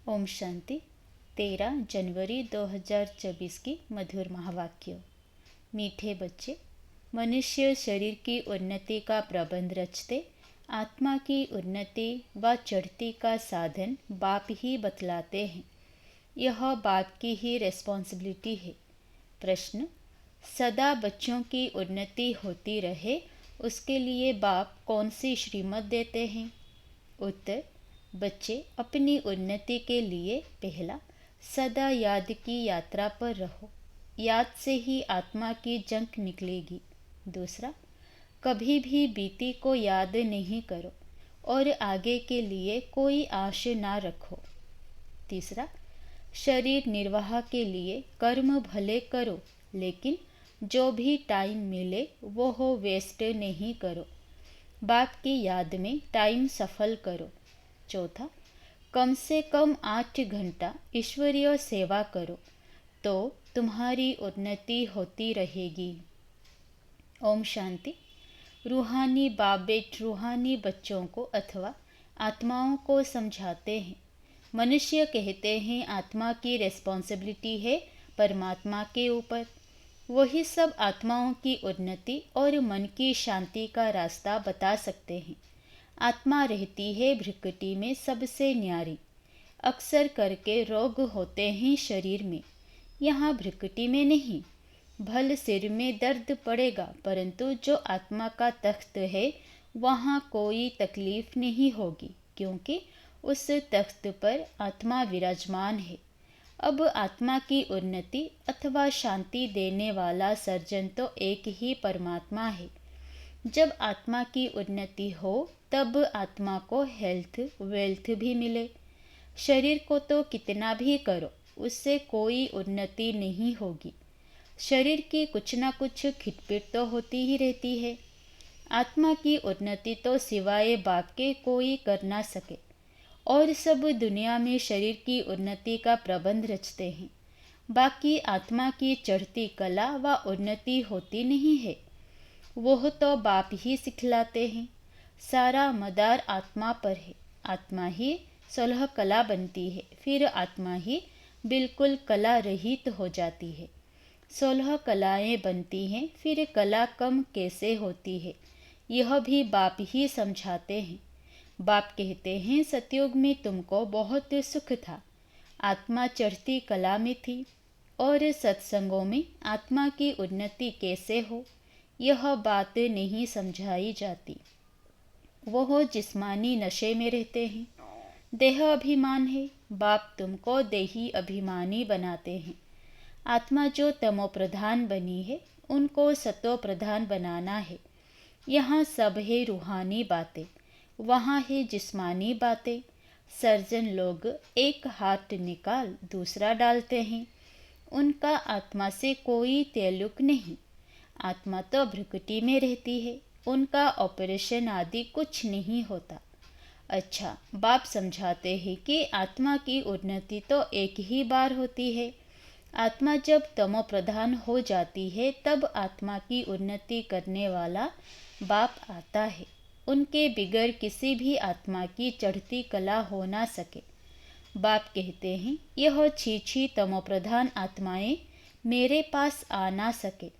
ओम शांति। 13 जनवरी 2024 की मधुर महावाक्य। मीठे बच्चे, मनुष्य शरीर की उन्नति का प्रबंध रचते, आत्मा की उन्नति व चढ़ती का साधन बाप ही बतलाते हैं। यह बाप की ही रिस्पॉन्सिबिलिटी है। प्रश्न: सदा बच्चों की उन्नति होती रहे उसके लिए बाप कौन सी श्रीमत देते हैं? उत्तर: बच्चे अपनी उन्नति के लिए पहला, सदा याद की यात्रा पर रहो। याद से ही आत्मा की जंग निकलेगी। दूसरा, कभी भी बीती को याद नहीं करो और आगे के लिए कोई आश ना रखो। तीसरा, शरीर निर्वाह के लिए कर्म भले करो, लेकिन जो भी टाइम मिले वो हो वेस्ट नहीं करो। बाप की याद में टाइम सफल करो। चौथा, कम से कम 8 घंटा ईश्वरीय सेवा करो तो तुम्हारी उन्नति होती रहेगी। ओम शांति। रूहानी बाप बेट रूहानी बच्चों को अथवा आत्माओं को समझाते हैं। मनुष्य कहते हैं आत्मा की रिस्पॉन्सिबिलिटी है परमात्मा के ऊपर। वही सब आत्माओं की उन्नति और मन की शांति का रास्ता बता सकते हैं। आत्मा रहती है भृकुटी में सबसे न्यारी। अक्सर करके रोग होते हैं शरीर में, यहाँ भृकुटी में नहीं। भल सिर में दर्द पड़ेगा, परंतु जो आत्मा का तख्त है वहाँ कोई तकलीफ नहीं होगी, क्योंकि उस तख्त पर आत्मा विराजमान है। अब आत्मा की उन्नति अथवा शांति देने वाला सर्जन तो एक ही परमात्मा है। जब आत्मा की उन्नति हो तब आत्मा को हेल्थ वेल्थ भी मिले। शरीर को तो कितना भी करो उससे कोई उन्नति नहीं होगी। शरीर की कुछ ना कुछ खिटपिट तो होती ही रहती है। आत्मा की उन्नति तो सिवाय बाप के कोई कर ना सके, और सब दुनिया में शरीर की उन्नति का प्रबंध रचते हैं। बाकी आत्मा की चढ़ती कला व उन्नति होती नहीं है, वह तो बाप ही सिखलाते हैं। सारा मदार आत्मा पर है। आत्मा ही 16 कला बनती है, फिर आत्मा ही बिल्कुल कला रहित हो जाती है। 16 कलाएं बनती हैं, फिर कला कम कैसे होती है, यह भी बाप ही समझाते हैं। बाप कहते हैं सतयुग में तुमको बहुत सुख था, आत्मा चढ़ती कला में थी, और सत्संगों में आत्मा की उन्नति कैसे हो यह बात नहीं समझाई जाती। वह जिस्मानी नशे में रहते हैं। देह अभिमान है, बाप तुमको देही अभिमानी बनाते हैं। आत्मा जो तमो प्रधान बनी है उनको सतो प्रधान बनाना है। यहाँ सब है रूहानी बातें, वहाँ है जिस्मानी बातें। सर्जन लोग एक हाथ निकाल दूसरा डालते हैं, उनका आत्मा से कोई ताल्लुक नहीं। आत्मा तो भृकुटी में रहती है, उनका ऑपरेशन आदि कुछ नहीं होता। अच्छा, बाप समझाते हैं कि आत्मा की उन्नति तो एक ही बार होती है। आत्मा जब तमो प्रधान हो जाती है तब आत्मा की उन्नति करने वाला बाप आता है। उनके बिगर किसी भी आत्मा की चढ़ती कला हो ना सके। बाप कहते हैं यह छी तमो प्रधान आत्माएं मेरे पास आ ना सके।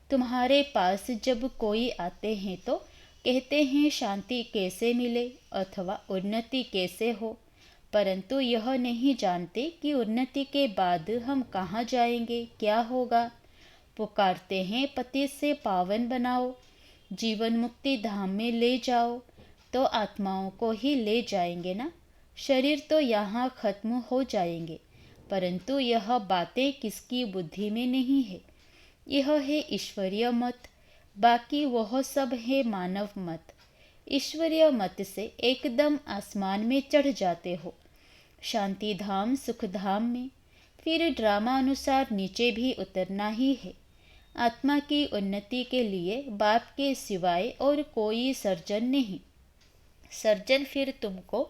तुम्हारे पास जब कोई आते हैं तो कहते हैं शांति कैसे मिले अथवा उन्नति कैसे हो, परंतु यह नहीं जानते कि उन्नति के बाद हम कहाँ जाएंगे, क्या होगा। पुकारते हैं पति से पावन बनाओ, जीवन मुक्ति धाम में ले जाओ, तो आत्माओं को ही ले जाएंगे ना। शरीर तो यहाँ खत्म हो जाएंगे, परंतु यह बातें किसकी बुद्धि में नहीं है। यह है ईश्वरीय मत, बाकी वह सब है मानव मत। ईश्वरीय मत से एकदम आसमान में चढ़ जाते हो, शांति धाम सुख धाम में, फिर ड्रामा अनुसार नीचे भी उतरना ही है। आत्मा की उन्नति के लिए बाप के सिवाय और कोई सर्जन नहीं। सर्जन फिर तुमको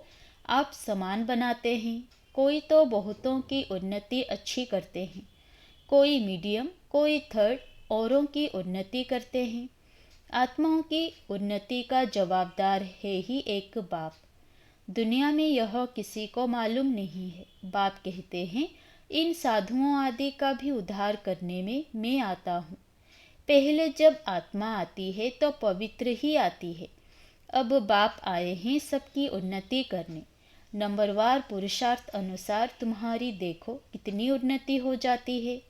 आप समान बनाते हैं। कोई तो बहुतों की उन्नति अच्छी करते हैं, कोई मीडियम, कोई थर्ड, औरों की उन्नति करते हैं। आत्माओं की उन्नति का जवाबदार है ही एक बाप। दुनिया में यह किसी को मालूम नहीं है। बाप कहते हैं, इन साधुओं आदि का भी उद्धार करने में मैं आता हूँ। पहले जब आत्मा आती है तो पवित्र ही आती है। अब बाप आए हैं सबकी उन्नति करने। नंबरवार पुरुषार्थ अनुसार तुम्हारी देखो कितनी उन्नति हो जाती है।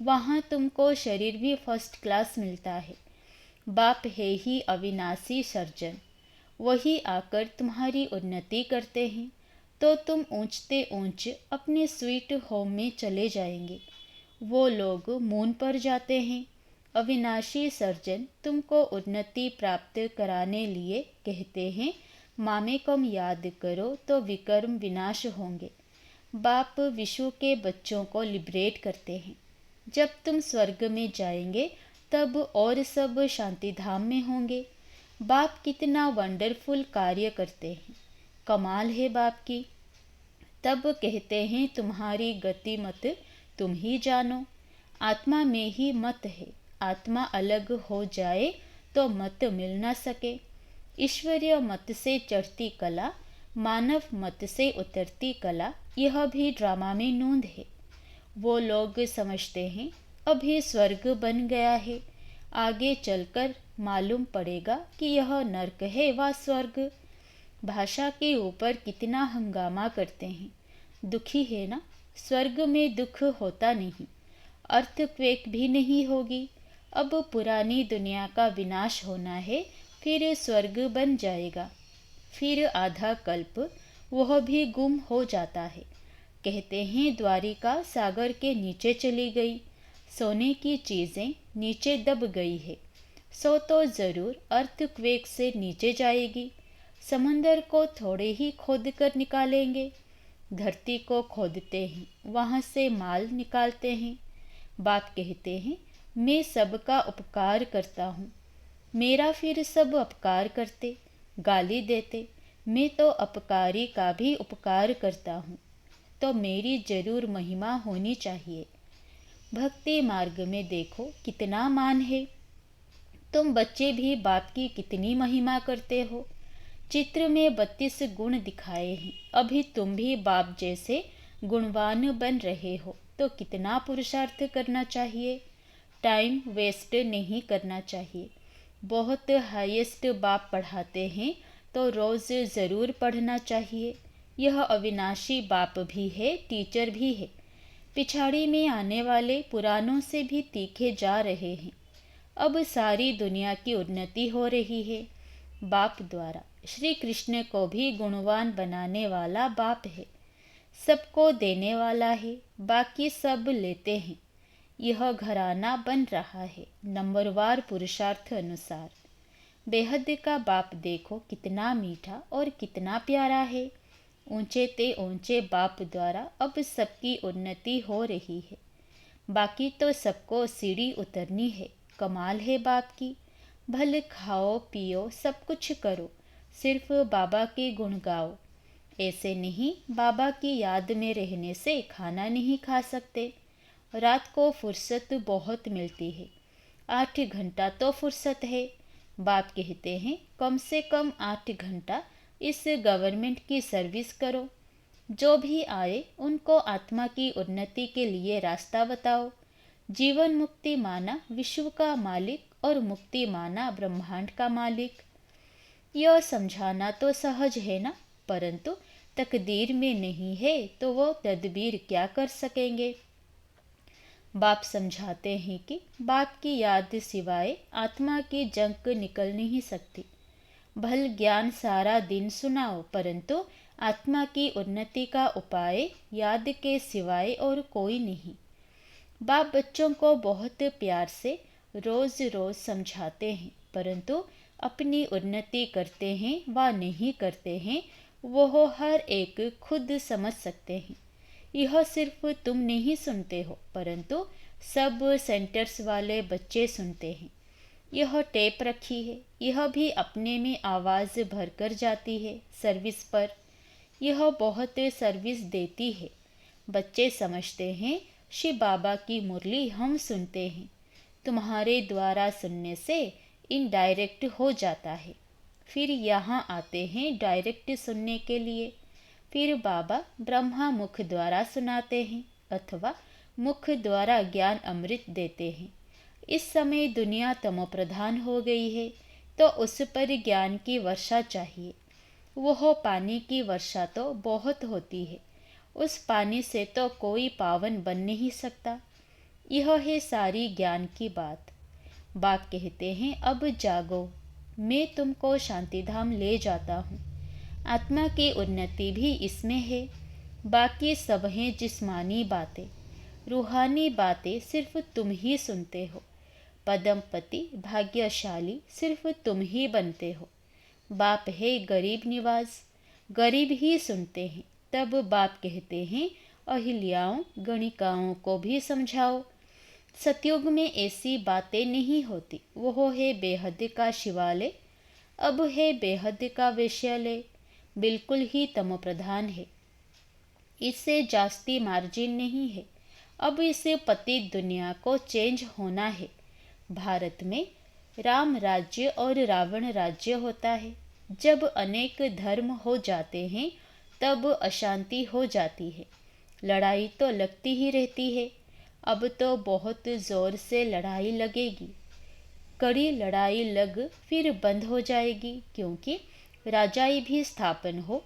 वहाँ तुमको शरीर भी फर्स्ट क्लास मिलता है। बाप है ही अविनाशी सर्जन, वही आकर तुम्हारी उन्नति करते हैं, तो तुम ऊंचते ऊंच अपने स्वीट होम में चले जाएंगे। वो लोग मून पर जाते हैं। अविनाशी सर्जन तुमको उन्नति प्राप्त कराने लिए कहते हैं, मामेकम याद करो तो विकर्म विनाश होंगे। बाप विश्व के बच्चों को लिबरेट करते हैं। जब तुम स्वर्ग में जाएंगे तब और सब शांति धाम में होंगे। बाप कितना वंडरफुल कार्य करते हैं, कमाल है बाप की। तब कहते हैं, तुम्हारी गति मत तुम ही जानो। आत्मा में ही मत है। आत्मा अलग हो जाए तो मत मिल न सके। ईश्वरीय मत से चढ़ती कला, मानव मत से उतरती कला, यह भी ड्रामा में नोंद है। वो लोग समझते हैं अभी स्वर्ग बन गया है, आगे चलकर मालूम पड़ेगा कि यह नर्क है व स्वर्ग। भाषा के ऊपर कितना हंगामा करते हैं। दुखी है ना? स्वर्ग में दुख होता नहीं, अर्थक्वेक भी नहीं होगी। अब पुरानी दुनिया का विनाश होना है, फिर स्वर्ग बन जाएगा। फिर आधा कल्प वह भी गुम हो जाता है। कहते हैं द्वारिका सागर के नीचे चली गई, सोने की चीज़ें नीचे दब गई है। सो तो ज़रूर अर्थक्वेक से नीचे जाएगी। समंदर को थोड़े ही खोद कर निकालेंगे। धरती को खोदते हैं, वहाँ से माल निकालते हैं। बाप कहते हैं, मैं सबका उपकार करता हूँ। मेरा फिर सब उपकार करते, गाली देते। मैं तो अपकारी का भी उपकार करता हूँ, तो मेरी जरूर महिमा होनी चाहिए। भक्ति मार्ग में देखो कितना मान है। तुम बच्चे भी बाप की कितनी महिमा करते हो। चित्र में 32 गुण दिखाए हैं। अभी तुम भी बाप जैसे गुणवान बन रहे हो, तो कितना पुरुषार्थ करना चाहिए। टाइम वेस्ट नहीं करना चाहिए। बहुत हाईएस्ट बाप पढ़ाते हैं तो रोज़ ज़रूर पढ़ना चाहिए। यह अविनाशी बाप भी है, टीचर भी है। पिछाड़ी में आने वाले पुरानों से भी तीखे जा रहे हैं। अब सारी दुनिया की उन्नति हो रही है बाप द्वारा। श्री कृष्ण को भी गुणवान बनाने वाला बाप है। सबको देने वाला है, बाकी सब लेते हैं। यह घराना बन रहा है नंबरवार पुरुषार्थ अनुसार। बेहद का बाप देखो कितना मीठा और कितना प्यारा है। ऊंचे ते ऊंचे बाप द्वारा अब सबकी उन्नति हो रही है। बाकी तो सबको सीढ़ी उतरनी है। कमाल है बाप की। भले खाओ पियो सब कुछ करो, सिर्फ बाबा के गुण गाओ। ऐसे नहीं, बाबा की याद में रहने से खाना नहीं खा सकते। रात को फुर्सत बहुत मिलती है, 8 घंटा तो फुर्सत है। बाप कहते हैं कम से कम 8 घंटा इस गवर्नमेंट की सर्विस करो। जो भी आए उनको आत्मा की उन्नति के लिए रास्ता बताओ। जीवन मुक्ति माना विश्व का मालिक और मुक्ति माना ब्रह्मांड का मालिक। यह समझाना तो सहज है ना, परंतु तकदीर में नहीं है तो वो तदबीर क्या कर सकेंगे। बाप समझाते हैं कि बाप की याद सिवाय आत्मा की जंक निकल नहीं सकती। भल ज्ञान सारा दिन सुनाओ, परंतु आत्मा की उन्नति का उपाय याद के सिवाय और कोई नहीं। बाप बच्चों को बहुत प्यार से रोज़ रोज़ समझाते हैं, परंतु अपनी उन्नति करते हैं व नहीं करते हैं वो हर एक खुद समझ सकते हैं। यह सिर्फ तुम नहीं सुनते हो, परंतु सब सेंटर्स वाले बच्चे सुनते हैं। यह टेप रखी है, यह भी अपने में आवाज़ भरकर जाती है सर्विस पर। यह बहुत सर्विस देती है। बच्चे समझते हैं शिव बाबा की मुरली हम सुनते हैं। तुम्हारे द्वारा सुनने से इनडायरेक्ट हो जाता है। फिर यहाँ आते हैं डायरेक्ट सुनने के लिए। फिर बाबा ब्रह्मा मुख द्वारा सुनाते हैं अथवा मुख द्वारा ज्ञान अमृत देते हैं। इस समय दुनिया तमोप्रधान हो गई है, तो उस पर ज्ञान की वर्षा चाहिए। वह पानी की वर्षा तो बहुत होती है, उस पानी से तो कोई पावन बन नहीं सकता। यह है सारी ज्ञान की बात। बाप कहते हैं, अब जागो, मैं तुमको शांतिधाम ले जाता हूँ। आत्मा की उन्नति भी इसमें है। बाकी सब हैं जिस्मानी बातें, रूहानी बातें सिर्फ तुम ही सुनते हो। पदमपति भाग्यशाली सिर्फ तुम ही बनते हो। बाप है गरीब निवाज, गरीब ही सुनते हैं। तब बाप कहते हैं, अहिल्याओं गणिकाओं को भी समझाओ। सतयुग में ऐसी बातें नहीं होती। वो है बेहद का शिवालय, अब है बेहद का वेश्यालय, बिल्कुल ही तमोप्रधान है। इससे जास्ती मार्जिन नहीं है। अब इसे पतित दुनिया को चेंज होना है। भारत में राम राज्य और रावण राज्य होता है। जब अनेक धर्म हो जाते हैं तब अशांति हो जाती है, लड़ाई तो लगती ही रहती है। अब तो बहुत ज़ोर से लड़ाई लगेगी। कड़ी लड़ाई लग फिर बंद हो जाएगी, क्योंकि राजाई भी स्थापन हो,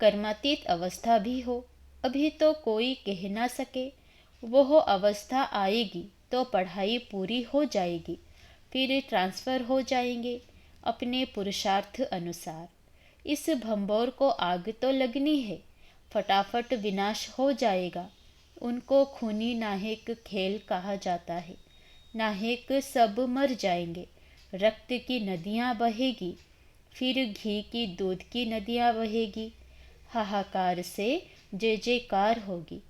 कर्मातीत अवस्था भी हो। अभी तो कोई कह ना सके। वह अवस्था आएगी तो पढ़ाई पूरी हो जाएगी, फिर ट्रांसफ़र हो जाएंगे अपने पुरुषार्थ अनुसार। इस भंबोर को आग तो लगनी है, फटाफट विनाश हो जाएगा। उनको खूनी नाहक खेल कहा जाता है। नाहक सब मर जाएंगे, रक्त की नदियाँ बहेगी, फिर घी की दूध की नदियाँ बहेगी। हाहाकार से जय जयकार होगी।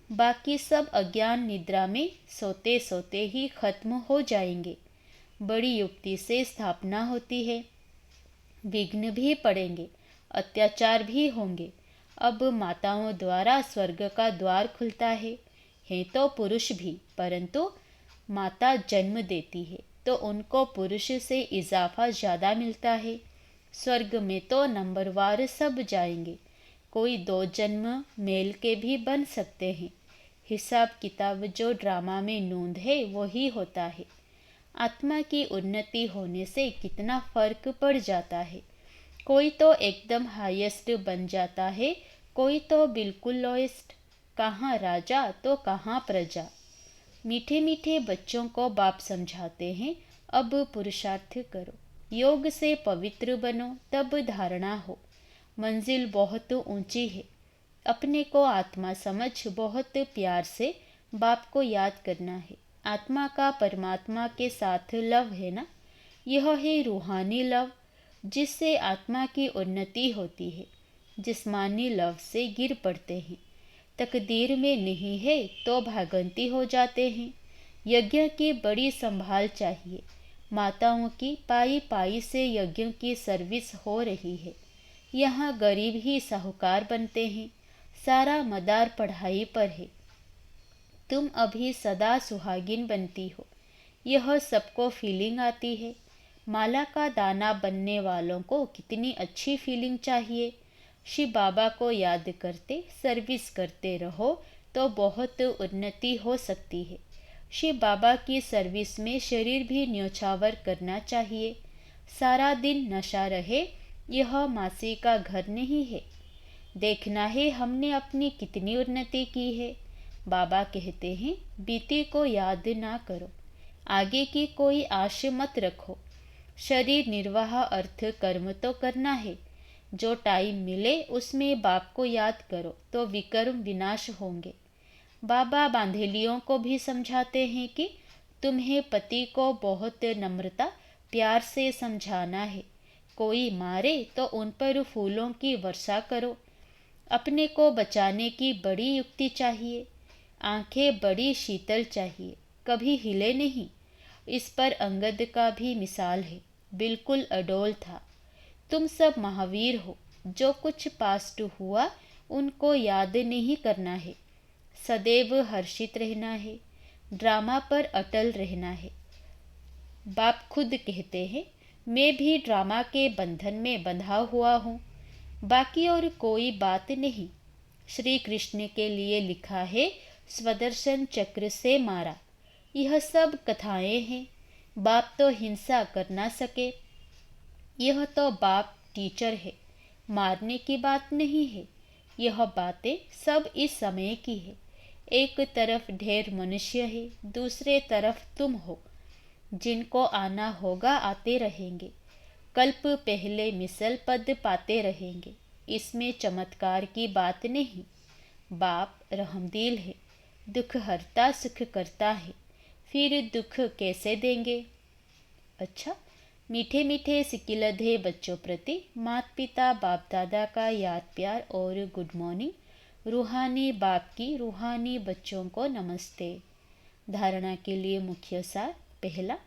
बाकी सब अज्ञान निद्रा में सोते सोते ही खत्म हो जाएंगे। बड़ी युक्ति से स्थापना होती है। विघ्न भी पड़ेंगे, अत्याचार भी होंगे। अब माताओं द्वारा स्वर्ग का द्वार खुलता है तो पुरुष भी, परंतु माता जन्म देती है तो उनको पुरुष से इजाफा ज़्यादा मिलता है। स्वर्ग में तो नंबरवार सब जाएंगे, कोई 2 जन्म मेल के भी बन सकते हैं। हिसाब किताब जो ड्रामा में नूंद है वही होता है। आत्मा की उन्नति होने से कितना फर्क पड़ जाता है। कोई तो एकदम हाईएस्ट बन जाता है, कोई तो बिल्कुल लोएस्ट। कहाँ राजा तो कहाँ प्रजा। मीठे मीठे बच्चों को बाप समझाते हैं, अब पुरुषार्थ करो, योग से पवित्र बनो, तब धारणा हो। मंजिल बहुत ऊंची है। अपने को आत्मा समझ बहुत प्यार से बाप को याद करना है। आत्मा का परमात्मा के साथ लव है ना, यह है रूहानी लव, जिससे आत्मा की उन्नति होती है। जिस्मानी लव से गिर पड़ते हैं, तकदीर में नहीं है तो भागंती हो जाते हैं। यज्ञ की बड़ी संभाल चाहिए। माताओं की पाई पाई से यज्ञ की सर्विस हो रही है। यहाँ गरीब ही साहूकार बनते हैं। सारा मदार पढ़ाई पर है। तुम अभी सदा सुहागिन बनती हो, यह सबको फीलिंग आती है। माला का दाना बनने वालों को कितनी अच्छी फीलिंग चाहिए। शिव बाबा को याद करते सर्विस करते रहो तो बहुत उन्नति हो सकती है। शिव बाबा की सर्विस में शरीर भी न्योछावर करना चाहिए। सारा दिन नशा रहे, यह मासी का घर नहीं है। देखना है हमने अपनी कितनी उन्नति की है। बाबा कहते हैं, बीते को याद ना करो, आगे की कोई आश मत रखो। शरीर निर्वाह अर्थ कर्म तो करना है। जो टाइम मिले उसमें बाप को याद करो तो विकर्म विनाश होंगे। बाबा बांधेलियों को भी समझाते हैं कि तुम्हें पति को बहुत नम्रता प्यार से समझाना है। कोई मारे तो उन पर फूलों की वर्षा करो। अपने को बचाने की बड़ी युक्ति चाहिए। आंखें बड़ी शीतल चाहिए, कभी हिले नहीं। इस पर अंगद का भी मिसाल है, बिल्कुल अडोल था। तुम सब महावीर हो। जो कुछ पास्ट हुआ उनको याद नहीं करना है। सदैव हर्षित रहना है, ड्रामा पर अटल रहना है। बाप खुद कहते हैं, मैं भी ड्रामा के बंधन में बंधा हुआ हूँ, बाकी और कोई बात नहीं। श्री कृष्ण के लिए लिखा है, स्वदर्शन चक्र से मारा। यह सब कथाएं हैं। बाप तो हिंसा कर ना सके। यह तो बाप टीचर है, मारने की बात नहीं है। यह बातें सब इस समय की है। एक तरफ ढेर मनुष्य है, दूसरे तरफ तुम हो। जिनको आना होगा आते रहेंगे। कल्प पहले मिसल पद पाते रहेंगे। इसमें चमत्कार की बात नहीं। बाप रहमदिल है, दुख हरता सुख करता है। फिर दुख कैसे देंगे? अच्छा, मीठे मीठे सिकिलधे बच्चों प्रति माता पिता बाप दादा का याद प्यार और गुड मॉर्निंग। रूहानी बाप की रूहानी बच्चों को नमस्ते। धारणा के लिए मुख्य सार। पहला,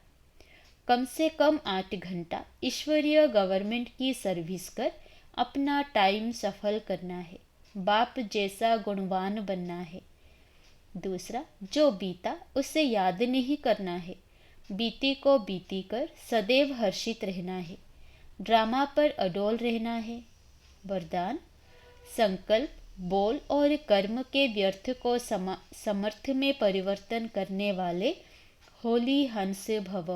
कम से कम 8 घंटा ईश्वरीय गवर्नमेंट की सर्विस कर अपना टाइम सफल करना है। बाप जैसा गुणवान बनना है। दूसरा, जो बीता उसे याद नहीं करना है। बीती को बीती कर सदैव हर्षित रहना है। ड्रामा पर अडोल रहना है। वरदान, संकल्प, बोल और कर्म के व्यर्थ को समर्थ में परिवर्तन करने वाले होली हंस भव।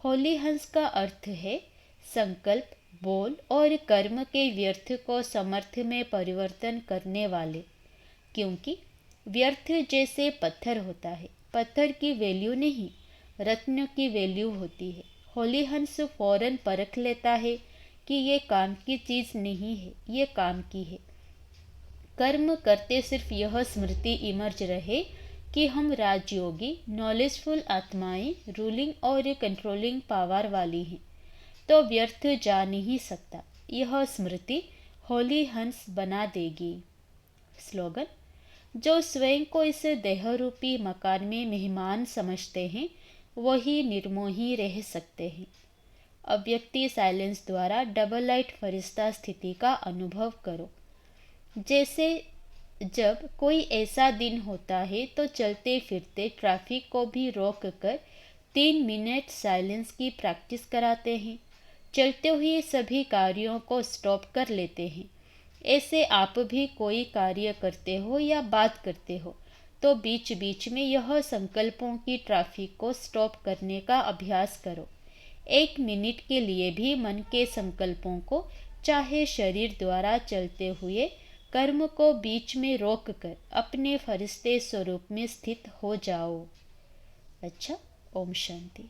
होली हंस का अर्थ है संकल्प, बोल और कर्म के व्यर्थ को समर्थ में परिवर्तन करने वाले। क्योंकि व्यर्थ जैसे पत्थर होता है, पत्थर की वैल्यू नहीं, रत्न की वैल्यू होती है। होली हंस फौरन परख लेता है कि ये काम की चीज़ नहीं है, ये काम की है। कर्म करते सिर्फ यह स्मृति इमर्ज रहे कि हम राजयोगी नॉलेजफुल आत्माएं रूलिंग और कंट्रोलिंग पावर वाली हैं, तो व्यर्थ जा नहीं सकता। यह स्मृति होली हंस बना देगी। स्लोगन, जो स्वयं को इस देहरूपी मकान में मेहमान समझते हैं वही निर्मोही रह सकते हैं। अव्यक्ति साइलेंस द्वारा डबल लाइट फरिश्ता स्थिति का अनुभव करो। जैसे जब कोई ऐसा दिन होता है तो चलते फिरते ट्रैफिक को भी रोक कर 3 मिनट साइलेंस की प्रैक्टिस कराते हैं। चलते हुए सभी कार्यों को स्टॉप कर लेते हैं। ऐसे आप भी कोई कार्य करते हो या बात करते हो तो बीच बीच में यह संकल्पों की ट्रैफिक को स्टॉप करने का अभ्यास करो। 1 मिनट के लिए भी मन के संकल्पों को, चाहे शरीर द्वारा चलते हुए कर्म को बीच में रोक कर अपने फरिश्ते स्वरूप में स्थित हो जाओ। अच्छा, ओम शांति।